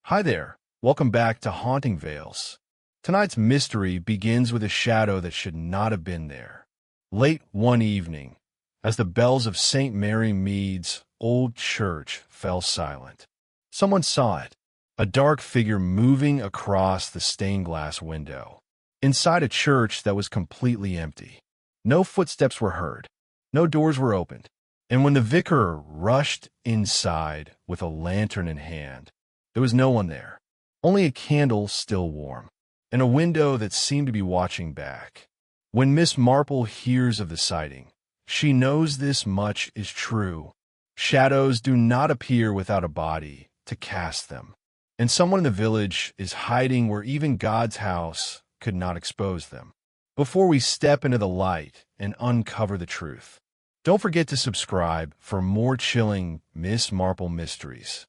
Hi there. Welcome back to Haunting Veils. Tonight's mystery begins with a shadow that should not have been there. Late one evening, as the bells of St. Mary Mead's old church fell silent, someone saw it, a dark figure moving across the stained glass window. Inside a church that was completely empty. No footsteps were heard. No doors were opened. And when the vicar rushed inside with a lantern in hand, there was no one there, only a candle still warm, and a window that seemed to be watching back. When Miss Marple hears of the sighting, she knows this much is true. Shadows do not appear without a body to cast them, and someone in the village is hiding where even God's house could not expose them. Before we step into the light and uncover the truth, don't forget to subscribe for more chilling Miss Marple mysteries.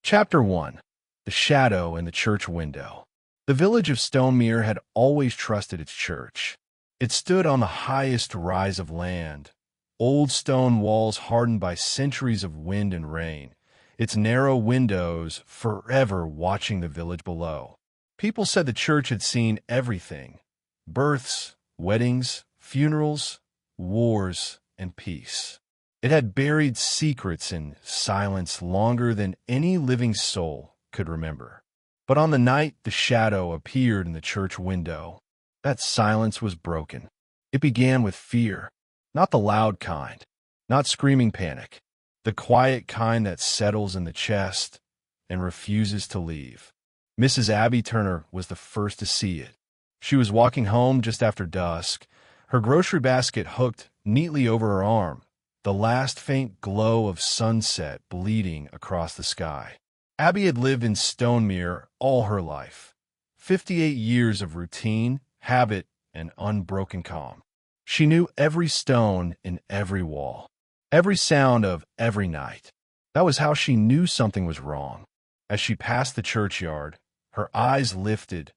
Chapter 1. The Shadow in the Church Window. The village of Stonemere had always trusted its church. It stood on the highest rise of land, old stone walls hardened by centuries of wind and rain, its narrow windows forever watching the village below. People said the church had seen everything: births, weddings, funerals, wars, and peace. It had buried secrets in silence longer than any living soul could remember. But on the night the shadow appeared in the church window, that silence was broken. It began with fear, not the loud kind, not screaming panic, the quiet kind that settles in the chest and refuses to leave. Mrs. Abby Turner was the first to see it. She was walking home just after dusk, her grocery basket hooked neatly over her arm, the last faint glow of sunset bleeding across the sky. Abby had lived in Stonemere all her life, 58 years of routine, habit, and unbroken calm. She knew every stone in every wall, every sound of every night. That was how she knew something was wrong. As she passed the churchyard, her eyes lifted,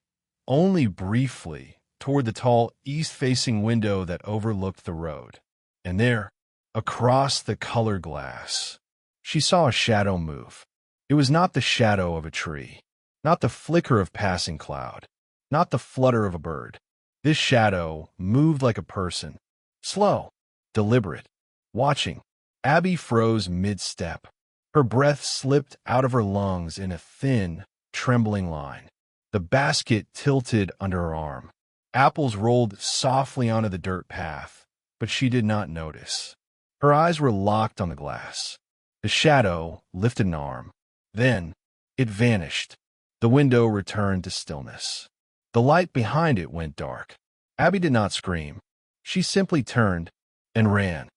only briefly, toward the tall east-facing window that overlooked the road. And there, across the color glass, she saw a shadow move. It was not the shadow of a tree, not the flicker of passing cloud, not the flutter of a bird. This shadow moved like a person, slow, deliberate, watching. Abby froze mid-step. Her breath slipped out of her lungs in a thin, trembling line. The basket tilted under her arm. Apples rolled softly onto the dirt path, but she did not notice. Her eyes were locked on the glass. The shadow lifted an arm. Then it vanished. The window returned to stillness. The light behind it went dark. Abby did not scream. She simply turned and ran.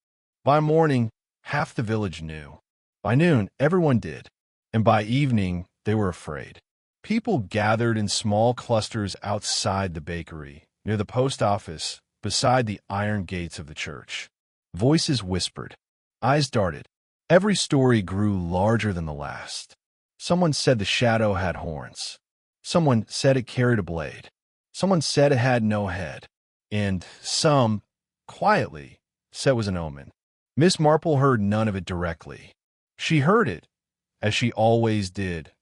By morning, half the village knew. By noon, everyone did. And by evening, they were afraid. People gathered in small clusters outside the bakery, near the post office, beside the iron gates of the church. Voices whispered. Eyes darted. Every story grew larger than the last. Someone said the shadow had horns. Someone said it carried a blade. Someone said it had no head. And some, quietly, said it was an omen. Miss Marple heard none of it directly. She heard it, as she always did,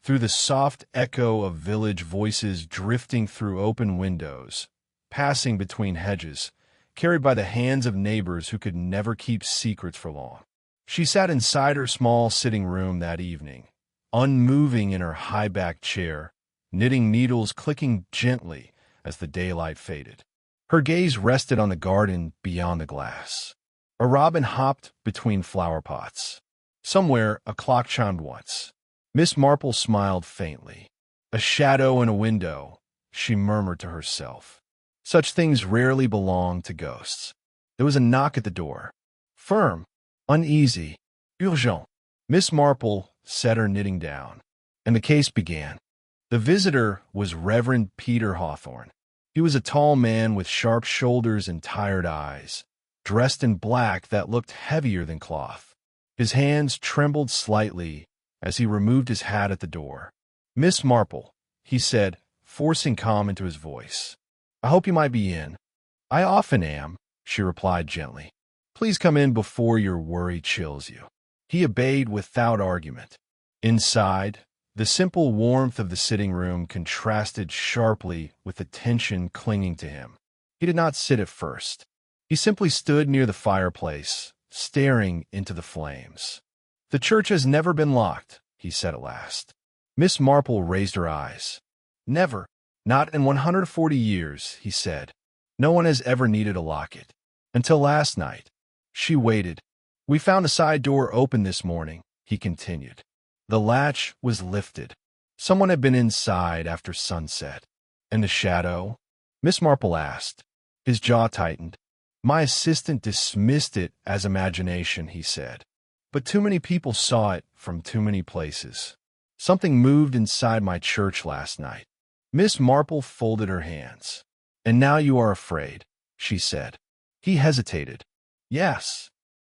through the soft echo of village voices drifting through open windows, passing between hedges, carried by the hands of neighbors who could never keep secrets for long. She sat inside her small sitting room that evening, unmoving in her high-backed chair, knitting needles clicking gently as the daylight faded. Her gaze rested on the garden beyond the glass. A robin hopped between flower pots. Somewhere a clock chimed once. Miss Marple smiled faintly. A shadow in a window, she murmured to herself. Such things rarely belong to ghosts. There was a knock at the door. Firm, uneasy, urgent. Miss Marple set her knitting down, and the case began. The visitor was Reverend Peter Hawthorne. He was a tall man with sharp shoulders and tired eyes, dressed in black that looked heavier than cloth. His hands trembled slightly as he removed his hat at the door. Miss Marple, he said, forcing calm into his voice. I hope you might be in. I often am, she replied gently. Please come in before your worry chills you. He obeyed without argument. Inside, the simple warmth of the sitting room contrasted sharply with the tension clinging to him. He did not sit at first. He simply stood near the fireplace, staring into the flames. "The church has never been locked," he said at last. Miss Marple raised her eyes. "Never. Not in 140 years," he said. "No one has ever needed to lock it. Until last night." She waited. "We found a side door open this morning," he continued. The latch was lifted. Someone had been inside after sunset. "And the shadow?" Miss Marple asked. His jaw tightened. "My assistant dismissed it as imagination," he said. "But too many people saw it from too many places. Something moved inside my church last night." Miss Marple folded her hands. "And now you are afraid," she said. He hesitated. "Yes."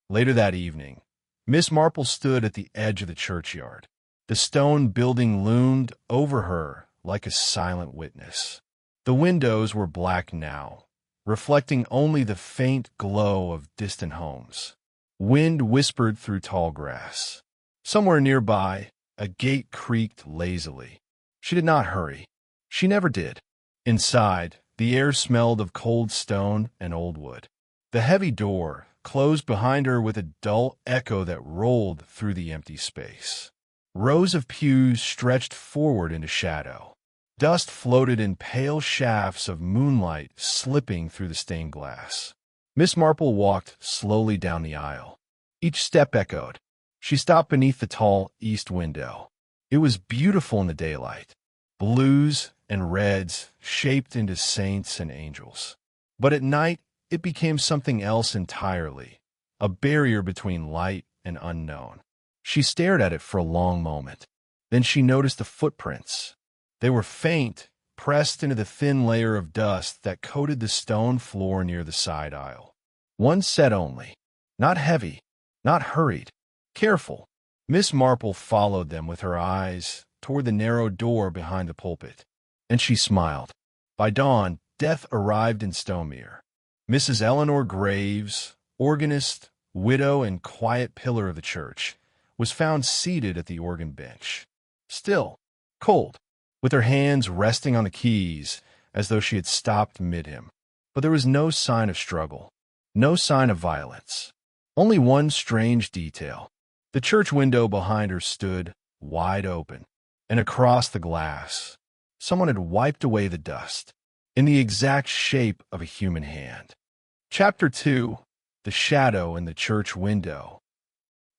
Later that evening, Miss Marple stood at the edge of the churchyard. The stone building loomed over her like a silent witness. The windows were black now, reflecting only the faint glow of distant homes. Wind whispered through tall grass. Somewhere nearby, a gate creaked lazily. She did not hurry. She never did. Inside, the air smelled of cold stone and old wood. The heavy door closed behind her with a dull echo that rolled through the empty space. Rows of pews stretched forward into shadow. Dust floated in pale shafts of moonlight slipping through the stained glass. Miss Marple walked slowly down the aisle. Each step echoed. She stopped beneath the tall east window. It was beautiful in the daylight. Blues and reds shaped into saints and angels. But at night, it became something else entirely, a barrier between light and unknown. She stared at it for a long moment. Then she noticed the footprints. They were faint, pressed into the thin layer of dust that coated the stone floor near the side aisle. One set only. Not heavy, not hurried. Careful. Miss Marple followed them with her eyes toward the narrow door behind the pulpit, and she smiled. By dawn, death arrived in Stonemere. Mrs. Eleanor Graves, organist, widow, and quiet pillar of the church, was found seated at the organ bench. Still, cold, with her hands resting on the keys as though she had stopped mid-hymn. But there was no sign of struggle, no sign of violence. Only one strange detail. The church window behind her stood wide open, and across the glass, someone had wiped away the dust, in the exact shape of a human hand. Chapter 2. The Shadow in the Church Window.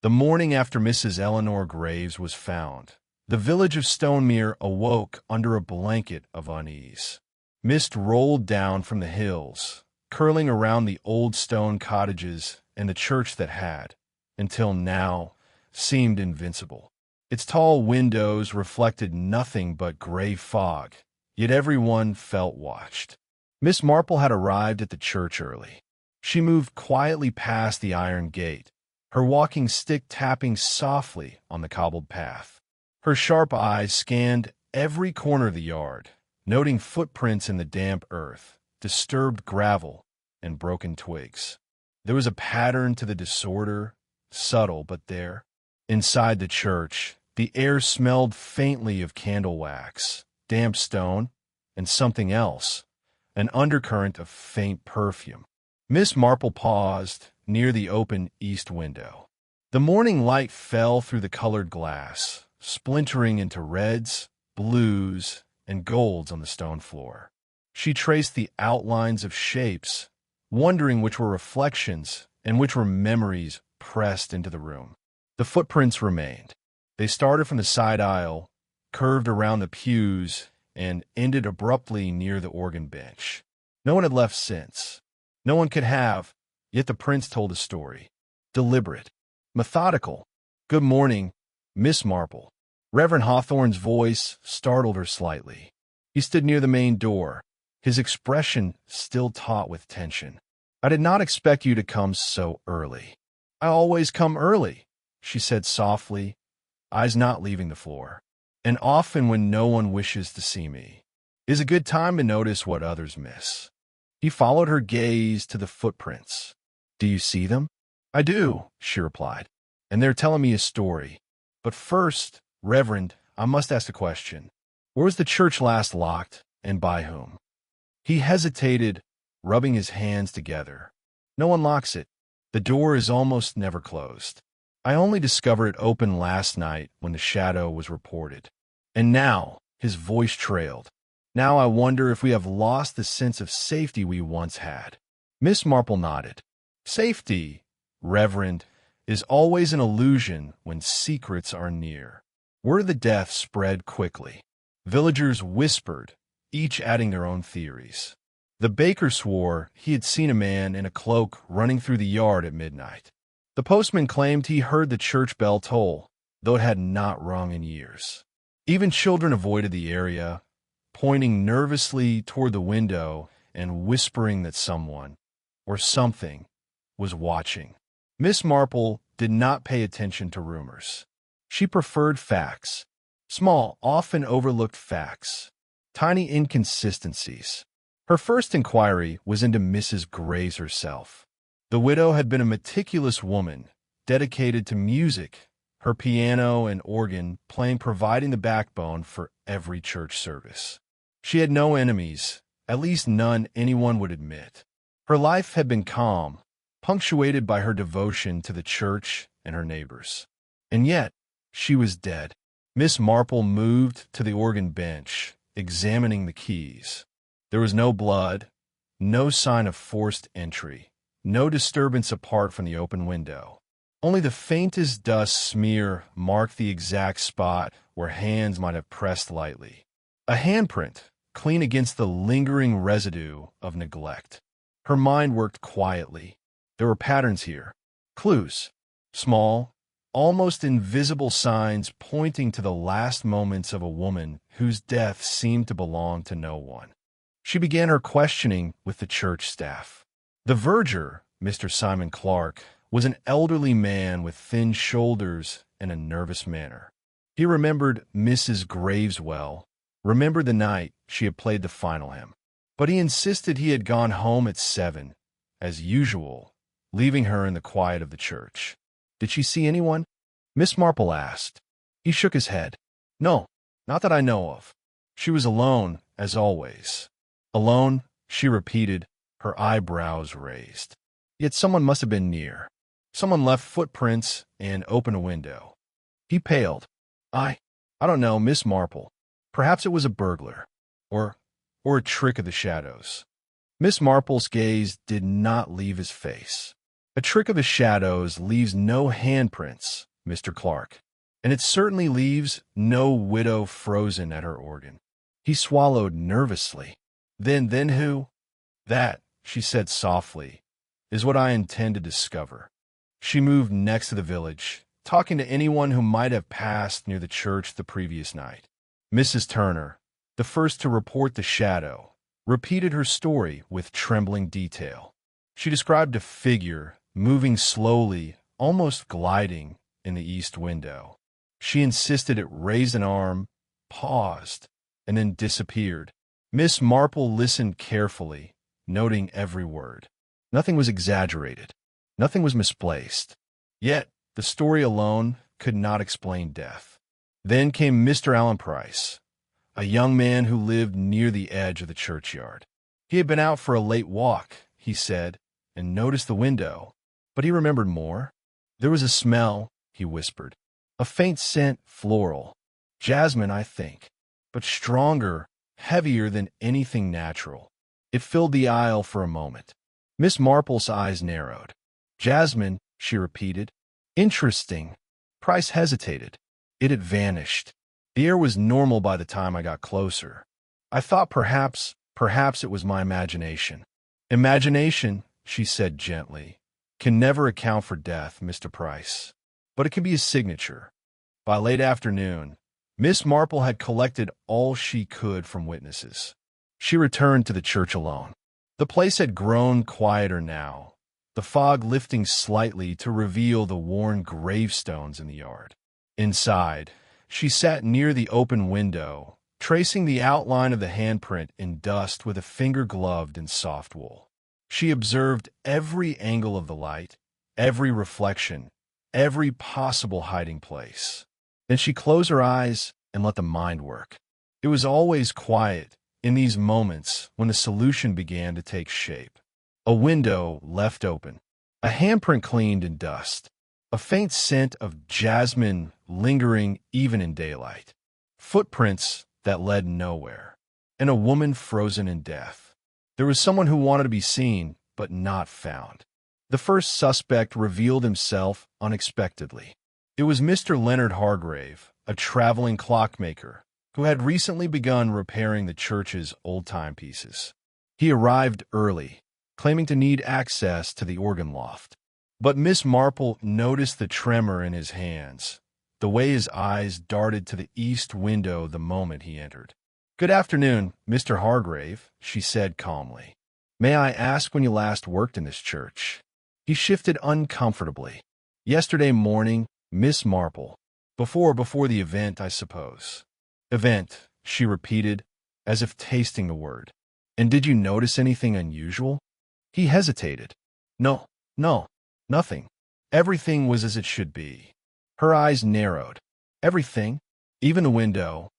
The morning after Mrs. Eleanor Graves was found, the village of Stonemere awoke under a blanket of unease. Mist rolled down from the hills, curling around the old stone cottages and the church that had, until now, seemed invincible. Its tall windows reflected nothing but gray fog, yet everyone felt watched. Miss Marple had arrived at the church early. She moved quietly past the iron gate, her walking stick tapping softly on the cobbled path. Her sharp eyes scanned every corner of the yard, noting footprints in the damp earth, disturbed gravel, and broken twigs. There was a pattern to the disorder, subtle but there. Inside the church, the air smelled faintly of candle wax, damp stone, and something else, an undercurrent of faint perfume. Miss Marple paused near the open east window. The morning light fell through the colored glass, splintering into reds, blues, and golds on the stone floor. She traced the outlines of shapes, wondering which were reflections and which were memories pressed into the room. The footprints remained. They started from the side aisle, curved around the pews, and ended abruptly near the organ bench. No one had left since. No one could have, yet the prints told a story. Deliberate, methodical. "Good morning, Miss Marple." Reverend Hawthorne's voice startled her slightly. He stood near the main door, his expression still taut with tension. "I did not expect you to come so early." "I always come early," she said softly, eyes not leaving the floor. "And often when no one wishes to see me. Is a good time to notice what others miss." He followed her gaze to the footprints. "Do you see them?" "I do," she replied. and they're telling me a story. But first, Reverend, I must ask a question. Where was the church last locked, and by whom? He hesitated, rubbing his hands together. No one locks it. The door is almost never closed. I only discovered it open last night when the shadow was reported. And now, his voice trailed. Now I wonder if we have lost the sense of safety we once had. Miss Marple nodded. Safety, Reverend, is always an illusion when secrets are near. Word of the death spread quickly. Villagers whispered, each adding their own theories. The baker swore he had seen a man in a cloak running through the yard at midnight. The postman claimed he heard the church bell toll, though it had not rung in years. Even children avoided the area, pointing nervously toward the window and whispering that someone, or something, was watching. Miss Marple did not pay attention to rumors. She preferred facts. Small, often overlooked facts. Tiny inconsistencies. Her first inquiry was into Mrs. Graves herself. The widow had been a meticulous woman, dedicated to music, her piano and organ playing providing the backbone for every church service. She had no enemies, at least none anyone would admit. Her life had been calm, punctuated by her devotion to the church and her neighbors. And yet, she was dead. Miss Marple moved to the organ bench, examining the keys. There was no blood, no sign of forced entry, no disturbance apart from the open window. Only the faintest dust smear marked the exact spot where hands might have pressed lightly. A handprint, clean against the lingering residue of neglect. Her mind worked quietly. There were patterns here. Clues. Small, almost invisible signs pointing to the last moments of a woman whose death seemed to belong to no one. She began her questioning with the church staff. The verger, Mr. Simon Clark, was an elderly man with thin shoulders and a nervous manner. He remembered Mrs. Graves well, remembered the night she had played the final hymn. But he insisted he had gone home at 7, as usual, leaving her in the quiet of the church. Did she see anyone? Miss Marple asked. He shook his head. No, not that I know of. She was alone, as always. Alone, she repeated, her eyebrows raised. Yet someone must have been near. Someone left footprints and opened a window. He paled. I don't know, Miss Marple. Perhaps it was a burglar. Or a trick of the shadows. Miss Marple's gaze did not leave his face. A trick of the shadows leaves no handprints, Mr. Clark, and it certainly leaves no widow frozen at her organ. He swallowed nervously. Then who? That, she said softly, is what I intend to discover. She moved next to the village, talking to anyone who might have passed near the church the previous night. Mrs. Turner, the first to report the shadow, repeated her story with trembling detail. She described a figure moving slowly, almost gliding, in the east window. She insisted it raised an arm, paused, and then disappeared. Miss Marple listened carefully, noting every word. Nothing was exaggerated. Nothing was misplaced. Yet, the story alone could not explain death. Then came Mr. Allen Price, a young man who lived near the edge of the churchyard. He had been out for a late walk, he said, and noticed the window. But he remembered more. There was a smell, he whispered. A faint scent, floral. Jasmine, I think. But stronger, heavier than anything natural. It filled the aisle for a moment. Miss Marple's eyes narrowed. Jasmine, she repeated. Interesting. Price hesitated. It had vanished. The air was normal by the time I got closer. I thought perhaps it was my imagination. Imagination, she said gently, can never account for death, Mr. Price. But it can be a signature. By late afternoon, Miss Marple had collected all she could from witnesses. She returned to the church alone. The place had grown quieter now, the fog lifting slightly to reveal the worn gravestones in the yard. Inside, she sat near the open window, tracing the outline of the handprint in dust with a finger gloved in soft wool. She observed every angle of the light, every reflection, every possible hiding place. Then she closed her eyes and let the mind work. It was always quiet in these moments when the solution began to take shape. A window left open, a handprint cleaned in dust, a faint scent of jasmine lingering even in daylight, footprints that led nowhere, and a woman frozen in death. There was someone who wanted to be seen, but not found. The first suspect revealed himself unexpectedly. It was Mr. Leonard Hargrave, a traveling clockmaker, who had recently begun repairing the church's old timepieces. He arrived early, claiming to need access to the organ loft. But Miss Marple noticed the tremor in his hands, the way his eyes darted to the east window the moment he entered. "Good afternoon, Mr. Hargrave," she said calmly. "May I ask when you last worked in this church?" He shifted uncomfortably. "Yesterday morning, Miss Marple. Before the event, I suppose." "Event," she repeated, as if tasting the word. "And did you notice anything unusual?" He hesitated. No, nothing. Everything was as it should be." Her eyes narrowed. "Everything? Even the window?"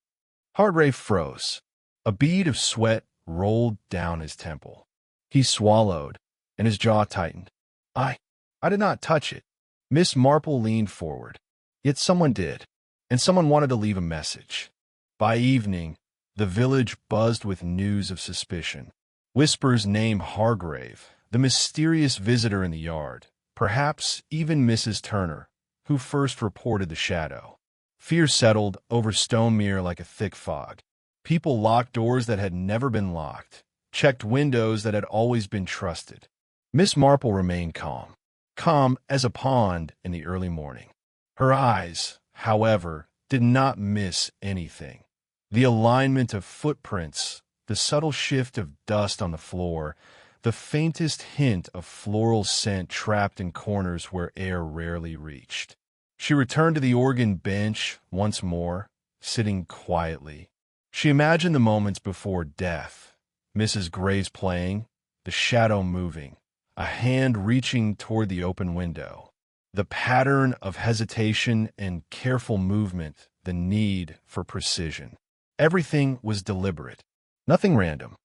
Hargrave froze. A bead of sweat rolled down his temple. He swallowed, and his jaw tightened. I did not touch it." Miss Marple leaned forward. "Yet someone did, and someone wanted to leave a message." By evening, the village buzzed with news of suspicion. Whispers named Hargrave, the mysterious visitor in the yard, perhaps even Mrs. Turner, who first reported the shadow. Fear settled over Stonemere like a thick fog. People locked doors that had never been locked, checked windows that had always been trusted. Miss Marple remained calm as a pond in the early morning. Her eyes, however, did not miss anything. The alignment of footprints, the subtle shift of dust on the floor, the faintest hint of floral scent trapped in corners where air rarely reached. She returned to the organ bench once more, sitting quietly. She imagined the moments before death, Mrs. Graves playing, the shadow moving, a hand reaching toward the open window, the pattern of hesitation and careful movement, the need for precision. Everything was deliberate, nothing random.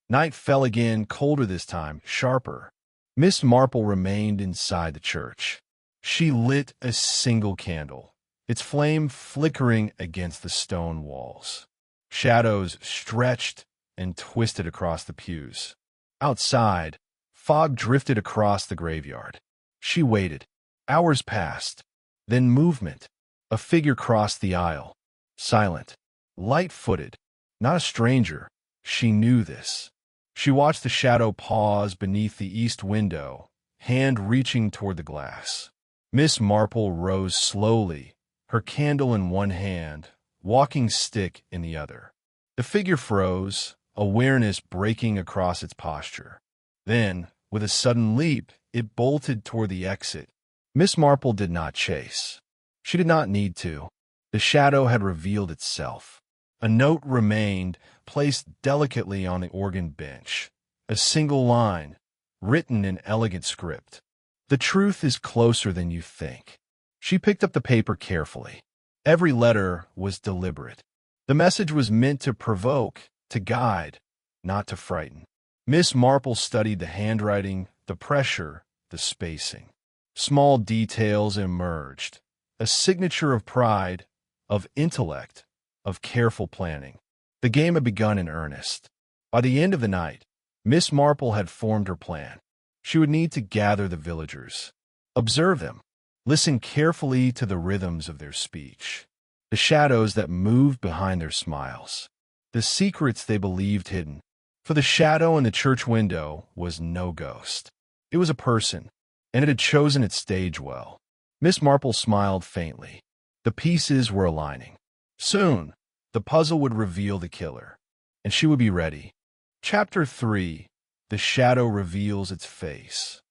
Night fell again, colder this time, sharper. Miss Marple remained inside the church. She lit a single candle, its flame flickering against the stone walls. Shadows stretched and twisted across the pews. Outside, fog drifted across the graveyard. She waited. Hours passed. Then movement. A figure crossed the aisle. Silent. Light-footed. Not a stranger. She knew this. She watched the shadow pause beneath the east window, hand reaching toward the glass. Miss Marple rose slowly, her candle in one hand, walking stick in the other. The figure froze, awareness breaking across its posture. Then, with a sudden leap, it bolted toward the exit. Miss Marple did not chase. She did not need to. The shadow had revealed itself. A note remained, placed delicately on the organ bench. A single line, written in elegant script. "The truth is closer than you think." She picked up the paper carefully. Every letter was deliberate. The message was meant to provoke, to guide, not to frighten. Miss Marple studied the handwriting, the pressure, the spacing. Small details emerged. A signature of pride, of intellect, of careful planning. The game had begun in earnest. By the end of the night, Miss Marple had formed her plan. She would need to gather the villagers, observe them, listen carefully to the rhythms of their speech, the shadows that moved behind their smiles, the secrets they believed hidden. For the shadow in the church window was no ghost. It was a person, and it had chosen its stage well. Miss Marple smiled faintly. The pieces were aligning. Soon, the puzzle would reveal the killer, and she would be ready. Chapter 3. The Shadow Reveals Its Face.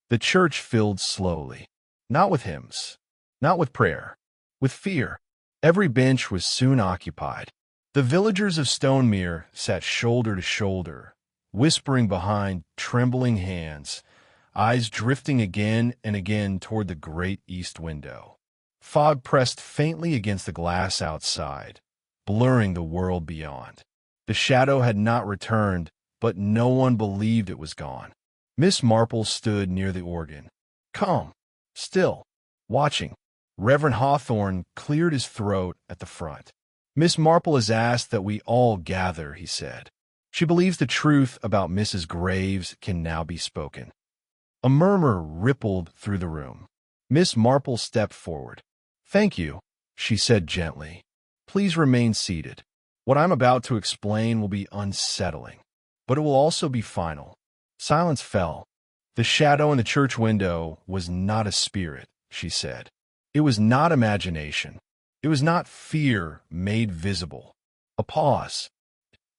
The church filled slowly. Not with hymns, not with prayer, with fear. Every bench was soon occupied. The villagers of Stonemere sat shoulder to shoulder, whispering behind trembling hands, eyes drifting again and again toward the great east window. Fog pressed faintly against the glass outside, blurring the world beyond. The shadow had not returned, but no one believed it was gone. Miss Marple stood near the organ, calm, still, watching. Reverend Hawthorne cleared his throat at the front. Miss Marple has asked that we all gather, he said. She believes the truth about Mrs. Graves can now be spoken. A murmur rippled through the room. Miss Marple stepped forward. Thank you, she said gently. Please remain seated. What I'm about to explain will be unsettling, but it will also be final. Silence fell. The shadow in the church window was not a spirit, she said. It was not imagination. It was not fear made visible. A pause.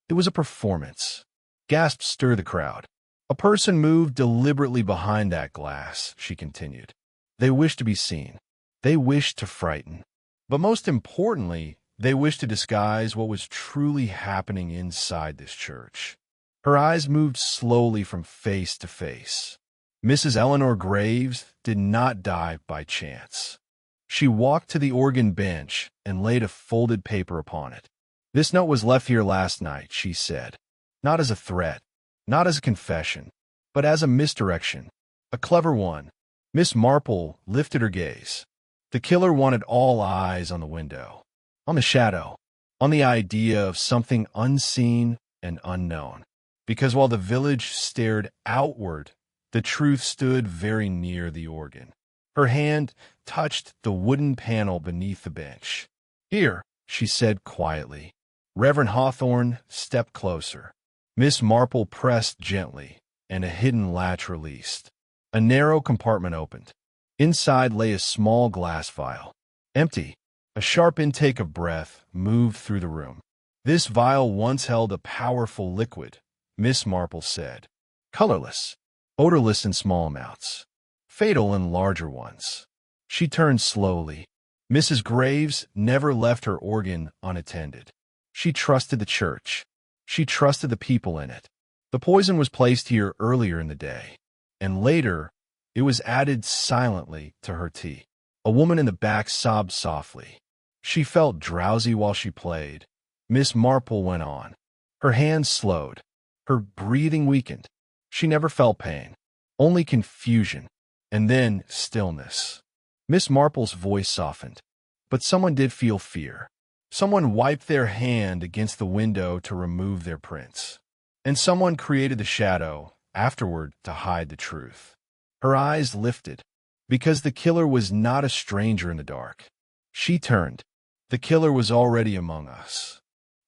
It was a performance. Gasps stirred the crowd. A person moved deliberately behind that glass, she continued. They wished to be seen. They wished to frighten. But most importantly, they wished to disguise what was truly happening inside this church. Her eyes moved slowly from face to face. Mrs. Eleanor Graves did not die by chance. She walked to the organ bench and laid a folded paper upon it. This note was left here last night, she said. Not as a threat, not as a confession, but as a misdirection. A clever one. Miss Marple lifted her gaze. The killer wanted all eyes on the window, on the shadow, on the idea of something unseen and unknown. Because while the village stared outward, the truth stood very near the organ. Her hand touched the wooden panel beneath the bench. Here, she said quietly. Reverend Hawthorne stepped closer. Miss Marple pressed gently, and a hidden latch released. A narrow compartment opened. Inside lay a small glass vial. Empty. A sharp intake of breath moved through the room. This vial once held a powerful liquid, Miss Marple said. Colorless, odorless in small amounts, fatal in larger ones. She turned slowly. Mrs. Graves never left her organ unattended. She trusted the church. She trusted the people in it. The poison was placed here earlier in the day, and later it was added silently to her tea. A woman in the back sobbed softly. She felt drowsy while she played. Miss Marple went on. Her hands slowed. Her breathing weakened. She never felt pain, only confusion, and then stillness. Miss Marple's voice softened. But someone did feel fear. Someone wiped their hand against the window to remove their prints. And someone created the shadow afterward to hide the truth. Her eyes lifted, because the killer was not a stranger in the dark. She turned. The killer was already among us.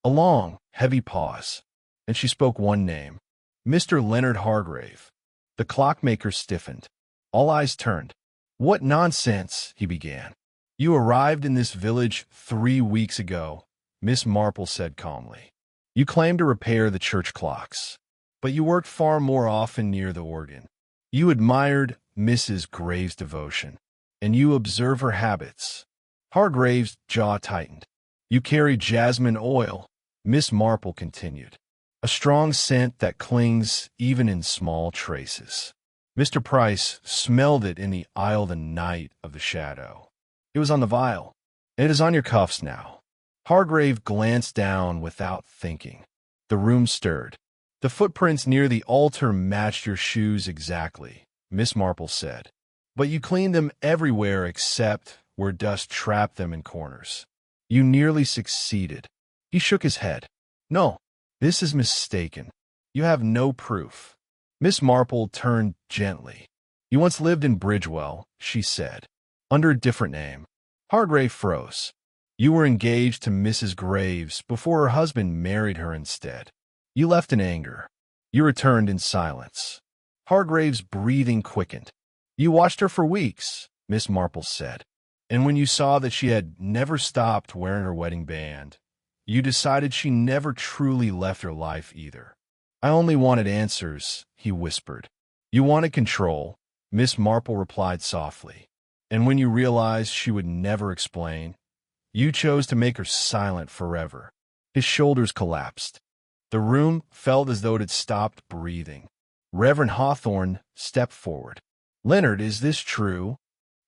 A long, heavy pause, and she spoke one name. Mr. Leonard Hargrave. The clockmaker stiffened. All eyes turned. What nonsense, he began. You arrived in this village 3 weeks ago, Miss Marple said calmly. You claimed to repair the church clocks, but you worked far more often near the organ. You admired Mrs. Graves' devotion, and you observe her habits. Hargrave's jaw tightened. You carry jasmine oil, Miss Marple continued. A strong scent that clings even in small traces. Mr. Price smelled it in the aisle the night of the shadow. It was on the vial. It is on your cuffs now. Hargrave glanced down without thinking. The room stirred. The footprints near the altar matched your shoes exactly, Miss Marple said. But you cleaned them everywhere except where dust trapped them in corners. You nearly succeeded. He shook his head. No, this is mistaken. You have no proof. Miss Marple turned gently. You once lived in Bridgewell, she said, under a different name. Hargrave froze. You were engaged to Mrs. Graves before her husband married her instead. You left in anger. You returned in silence. Hargrave's breathing quickened. You watched her for weeks, Miss Marple said. And when you saw that she had never stopped wearing her wedding band, you decided she never truly left her life either. I only wanted answers, he whispered. You wanted control, Miss Marple replied softly. And when you realized she would never explain, you chose to make her silent forever. His shoulders collapsed. The room felt as though it had stopped breathing. Reverend Hawthorne stepped forward. "Leonard, is this true?"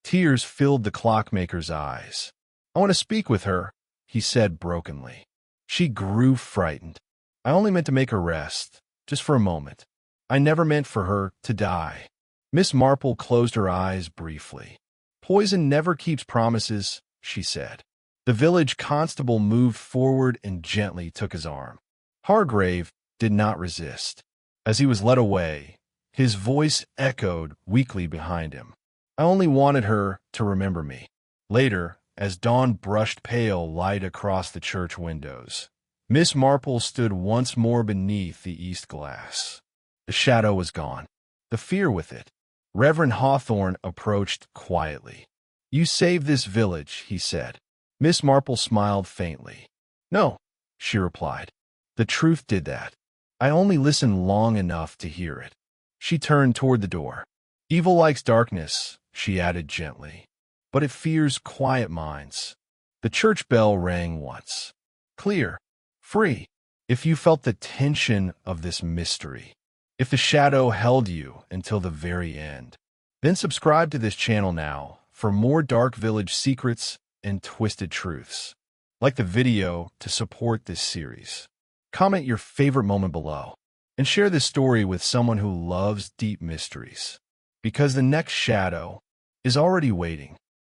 Tears filled the clockmaker's eyes. "I want to speak with her," he said brokenly. She grew frightened. "I only meant to make her rest, just for a moment. I never meant for her to die." Miss Marple closed her eyes briefly. "Poison never keeps promises," she said. The village constable moved forward and gently took his arm. Hargrave did not resist. As he was led away, his voice echoed weakly behind him. "I only wanted her to remember me." Later, as dawn brushed pale light across the church windows, Miss Marple stood once more beneath the east glass. The shadow was gone, the fear with it. Reverend Hawthorne approached quietly. "You saved this village," he said. Miss Marple smiled faintly. "No," she replied. "The truth did that. I only listened long enough to hear it." She turned toward the door. "Evil likes darkness," she added gently, "but it fears quiet minds." The church bell rang once. Clear, free. If you felt the tension of this mystery, if the shadow held you until the very end, then subscribe to this channel now for more Dark Village secrets and twisted truths. Like the video to support this series. Comment your favorite moment below, and share this story with someone who loves deep mysteries. Because the next shadow is already waiting.